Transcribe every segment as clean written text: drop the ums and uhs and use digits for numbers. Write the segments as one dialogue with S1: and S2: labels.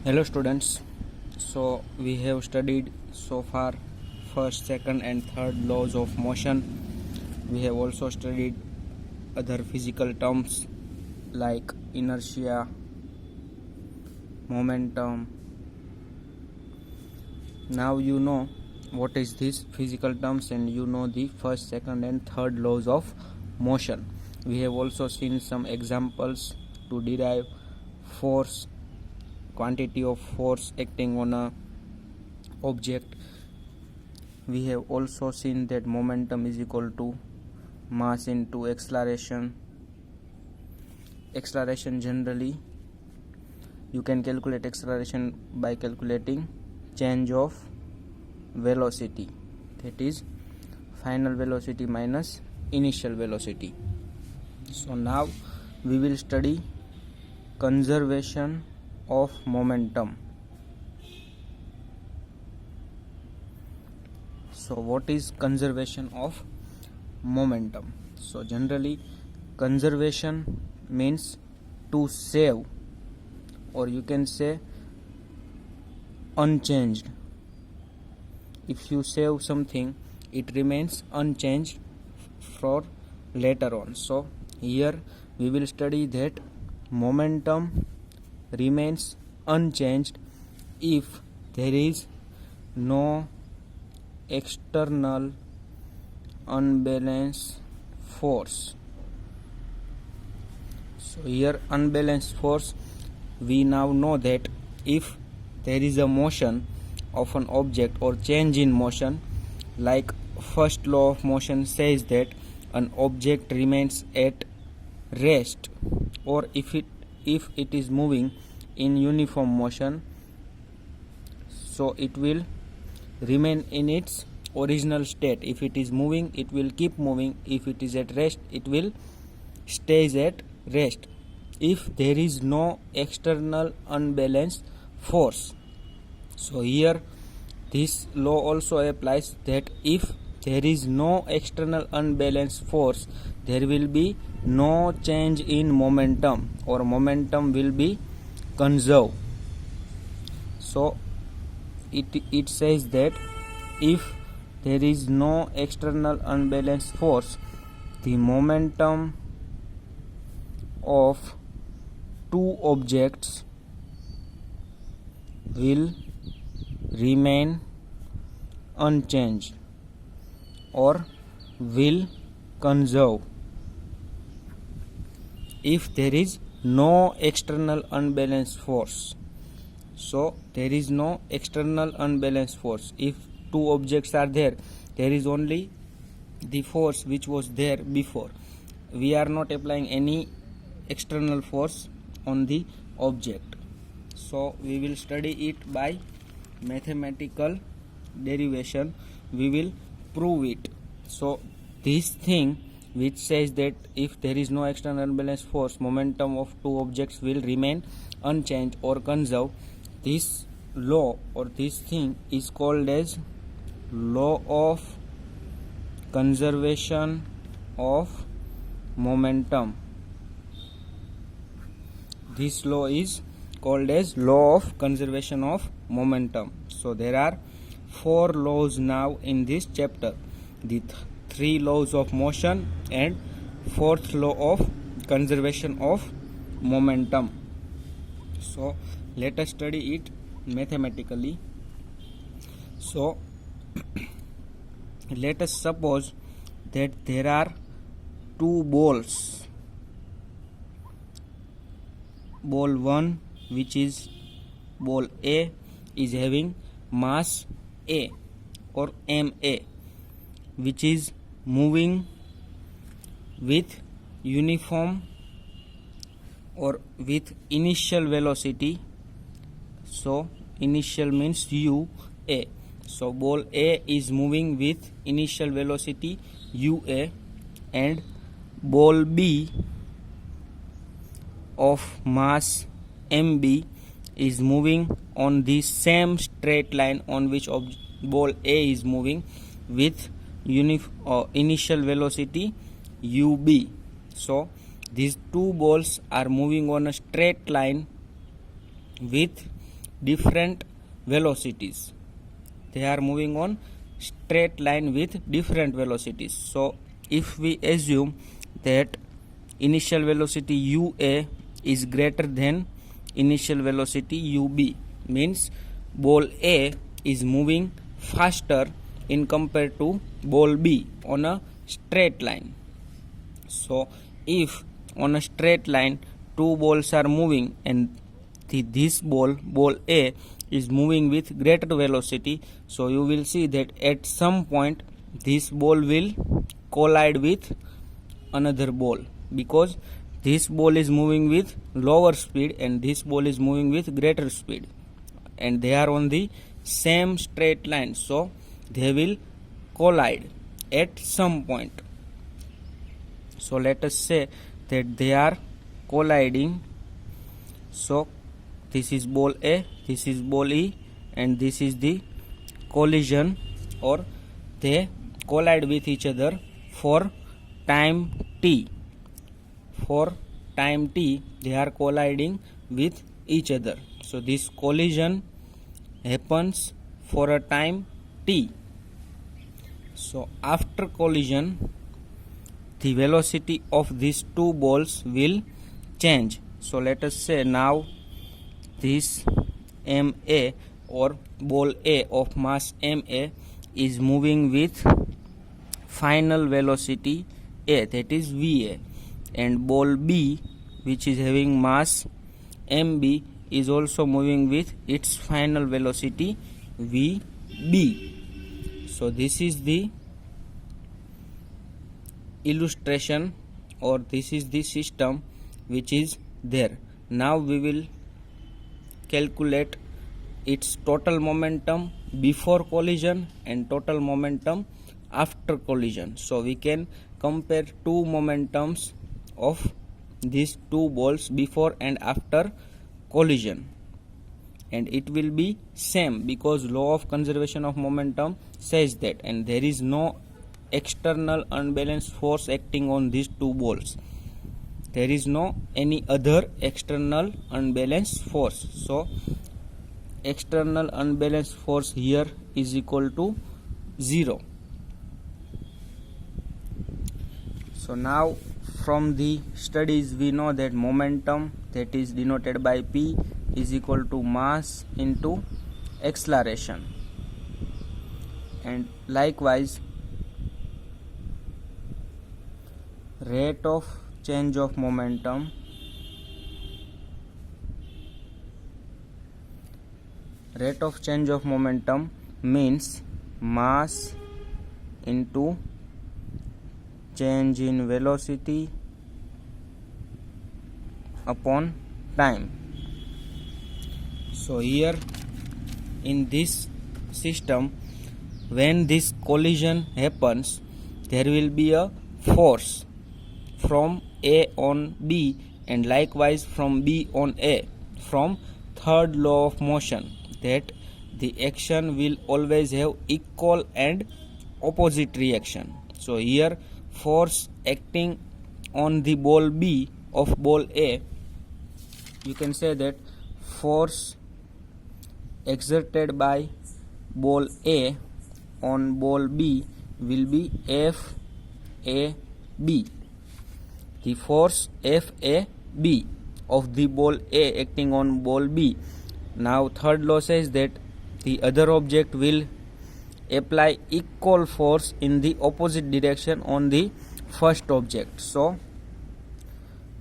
S1: Hello students. So we have studied so far first, second and third laws of motion. We have also studied other physical terms like inertia, momentum. Now you know what is these physical terms and you know the first, second and third laws of motion. We have also seen some examples to derive force, quantity of force acting on a object. We have also seen that momentum is equal to mass into acceleration. Generally you can calculate acceleration by calculating change of velocity, that is final velocity minus initial velocity. So now we will study conservation of momentum. So what is conservation of momentum? So generally conservation means to save, or you can say unchanged. If you save something, it remains unchanged for later on. So here we will study that momentum remains unchanged if there is no external unbalanced force. So here unbalanced force, we now know that if there is a motion of an object or change in motion, like first law of motion says that an object remains at rest, or if it is moving in uniform motion, so it will remain in its original state. If it is moving, it will keep moving. If it is at rest, it will stays at rest if there is no external unbalanced force. So here this law also applies that if there is no external unbalanced force, there will be no change in momentum, or momentum will be conserved. So it says that if there is no external unbalanced force, the momentum of two objects will remain unchanged or will conserve if there is no external unbalanced force. So there is no external unbalanced force. If two objects are there, there is only the force which was there before. We are not applying any external force on the object. So we will study it by mathematical derivation. We will prove it. So this thing which says that if there is no external unbalanced force, momentum of two objects will remain unchanged or conserve, this law or this thing is called as law of conservation of momentum. This law is called as law of conservation of momentum. So there are four laws now in this chapter: the three laws of motion and fourth law of conservation of momentum. So let us study it mathematically. So let us suppose that there are two balls. Ball 1, which is ball A, is having mass A or ma, which is moving with uniform or with initial velocity. So initial means ua. So ball A is moving with initial velocity ua, and ball B of mass mb is moving on the same straight line on which ball A is moving with initial velocity ub. So these two balls are moving on a straight line with different velocities. They are moving on straight line with different velocities. So if we assume that initial velocity ua is greater than initial velocity ub, means ball A is moving faster in compared to ball B on a straight line. So if on a straight line two balls are moving and this ball A, is moving with greater velocity, so you will see that at some point this ball will collide with another ball, because this ball is moving with lower speed and this ball is moving with greater speed, and they are on the same straight line, so they will collide at some point. So let us say that they are colliding. So this is ball A, this is ball E, and this is the collision, or they collide with each other for time t. For time t they are colliding with each other. So this collision happens for a time t. So after collision, the velocity of these two balls will change. So let us say now this MA, or ball A of mass MA, is moving with final velocity A, that is VA, and ball B, which is having mass MB, is also moving with its final velocity VB. So this is the illustration, or this is the system which is there. Now we will calculate its total momentum before collision and total momentum after collision. So we can compare two momentums of these two balls before and after collision, and it will be same because law of conservation of momentum says that, and there is no external unbalanced force acting on these two balls. There is no any other external unbalanced force. So external unbalanced force here is equal to 0. So now from the studies we know that momentum, that is denoted by P, is equal to mass into acceleration, and likewise rate of change of momentum means mass into change in velocity upon time. So here in this system, when this collision happens, there will be a force from A on B and likewise from B on A, from third law of motion, that the action will always have equal and opposite reaction. So here force acting on the ball B of ball A, you can say that force exerted by ball A on ball B will be FAB. The force FAB of the ball A acting on ball B. Now third law says that the other object will apply equal force in the opposite direction on the first object. So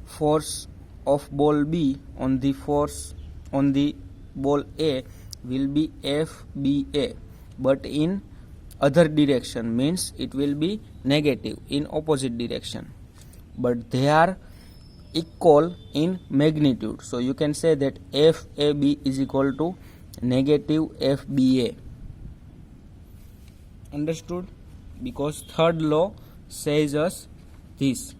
S1: force of ball B on the force on the ball A will be FBA, but in other direction, means it will be negative in opposite direction, but they are equal in magnitude. So you can say that FAB is equal to negative FBA. Understood? Because third law says us this.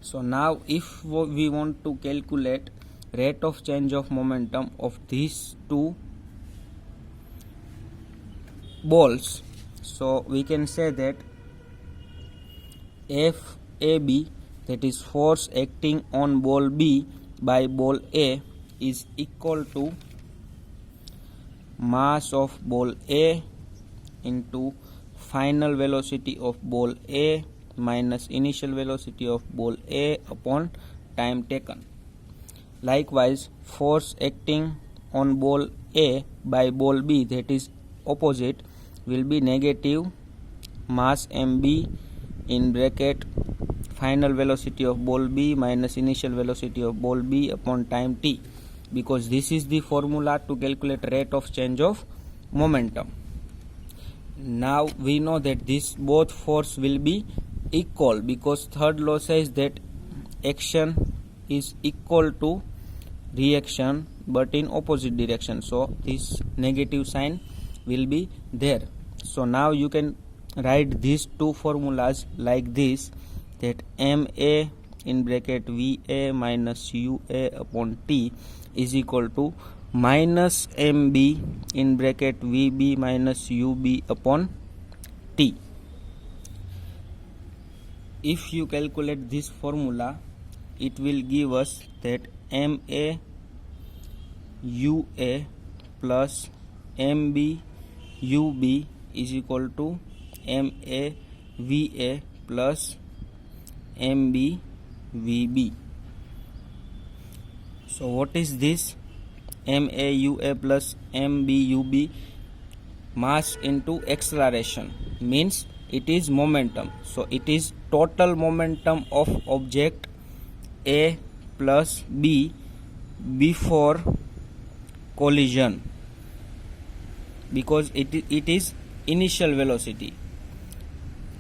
S1: So now if we want to calculate rate of change of momentum of these two balls, so we can say that FAB, that is force acting on ball B by ball A, is equal to mass of ball A into final velocity of ball A minus initial velocity of ball A upon time taken. Likewise, force acting on ball A by ball B, that is opposite, will be negative mass mb in bracket final velocity of ball B minus initial velocity of ball B upon time t, because this is the formula to calculate rate of change of momentum. Now we know that this both force will be equal, because third law says that action is equal to reaction but in opposite direction, so this negative sign will be there. So now you can write these two formulas like this, that ma in bracket va minus ua upon t is equal to minus mb in bracket vb minus ub upon t. If you calculate this formula, it will give us that ma ua plus mb ub is equal to ma va plus mb vb. So what is this? ma ua plus mb ub, mass into acceleration, means it is momentum. So it is total momentum of object A plus B before collision, because it is initial velocity.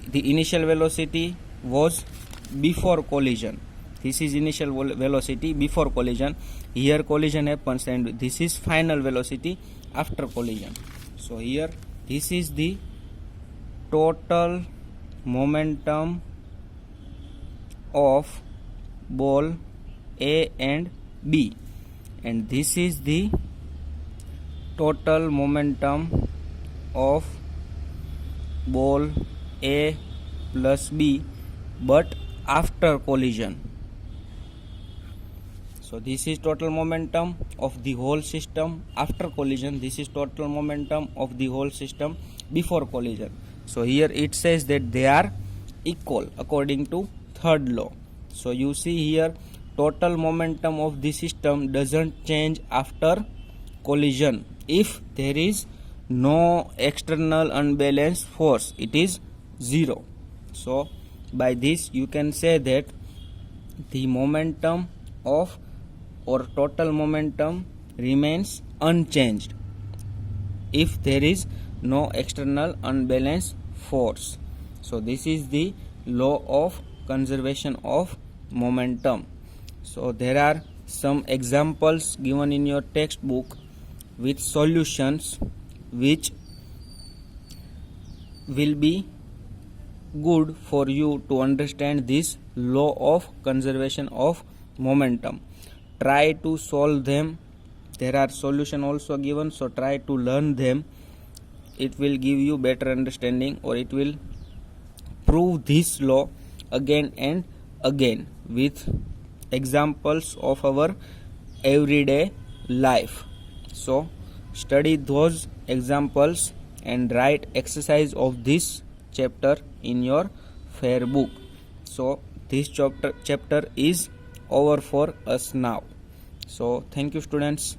S1: The initial velocity was before collision. This is initial velocity before collision. Here collision happens, and this is final velocity after collision. So here this is the total momentum of ball A and B, and this is the total momentum of ball A plus B but after collision. So this is total momentum of the whole system after collision. This is total momentum of the whole system before collision. So here it says that they are equal according to third law. So you see here, total momentum of the system doesn't change after collision if there is no external unbalanced force, it is 0. So by this you can say that the momentum of or total momentum remains unchanged if there is no external unbalanced force. So this is the law of conservation of momentum. So there are some examples given in your textbook with solutions which will be good for you to understand this law of conservation of momentum. Try to solve them. There are solutions also given, so try to learn them. It will give you better understanding, or it will prove this law again and again with examples of our everyday life. So study those examples and write exercise of this chapter in your fair book. So this chapter is over for us now. So thank you, students.